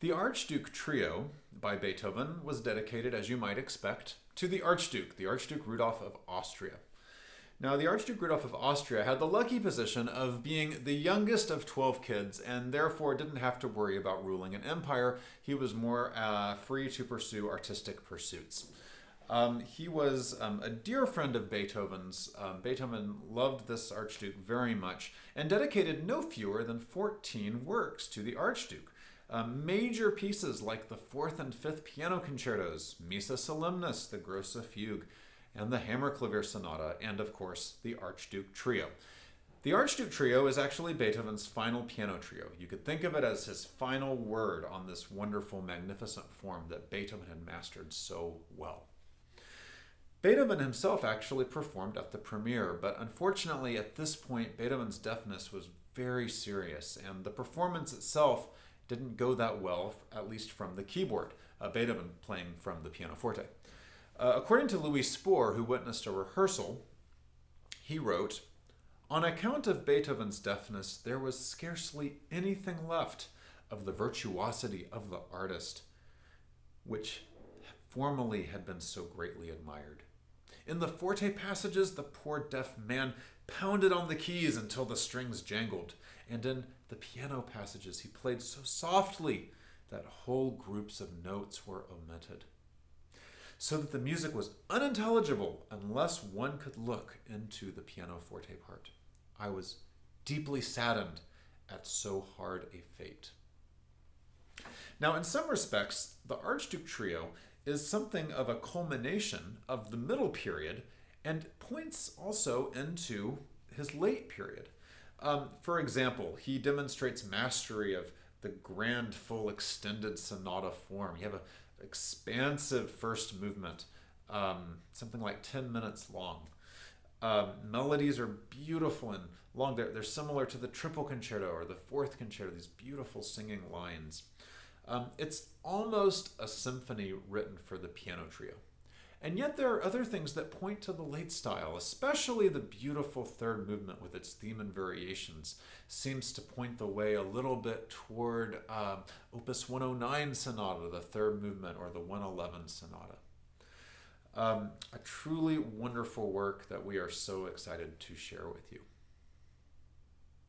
The Archduke Trio by Beethoven was dedicated, as you might expect, to the Archduke Rudolph of Austria. Now, the Archduke Rudolph of Austria had the lucky position of being the youngest of 12 kids and therefore didn't have to worry about ruling an empire. He was more free to pursue artistic pursuits. He was a dear friend of Beethoven's. Beethoven loved this Archduke very much and dedicated no fewer than 14 works to the Archduke. Major pieces like the 4th and 5th piano concertos, Missa Solemnis, the Grosse Fugue, and the Hammerklavier Sonata, and of course, the Archduke Trio. The Archduke Trio is actually Beethoven's final piano trio. You could think of it as his final word on this wonderful, magnificent form that Beethoven had mastered so well. Beethoven himself actually performed at the premiere, but unfortunately at this point, Beethoven's deafness was very serious, and the performance itself didn't go that well, at least from the keyboard, Beethoven playing from the pianoforte. According to Louis Spohr, who witnessed a rehearsal, he wrote, "On account of Beethoven's deafness, there was scarcely anything left of the virtuosity of the artist, which formerly had been so greatly admired. In the forte passages, the poor deaf man pounded on the keys until the strings jangled, and in the piano passages he played so softly that whole groups of notes were omitted, so that the music was unintelligible unless one could look into the pianoforte part. I was deeply saddened at so hard a fate." Now, in some respects, the Archduke Trio is something of a culmination of the middle period and points also into his late period. For example, he demonstrates mastery of the grand, full, extended sonata form. You have an expansive first movement, something like 10 minutes long. Melodies are beautiful and long. They're similar to the triple concerto or the fourth concerto, these beautiful singing lines. It's almost a symphony written for the piano trio. And yet there are other things that point to the late style, especially the beautiful third movement with its theme and variations seems to point the way a little bit toward Opus 109 Sonata, the third movement, or the 111 Sonata. A truly wonderful work that we are so excited to share with you.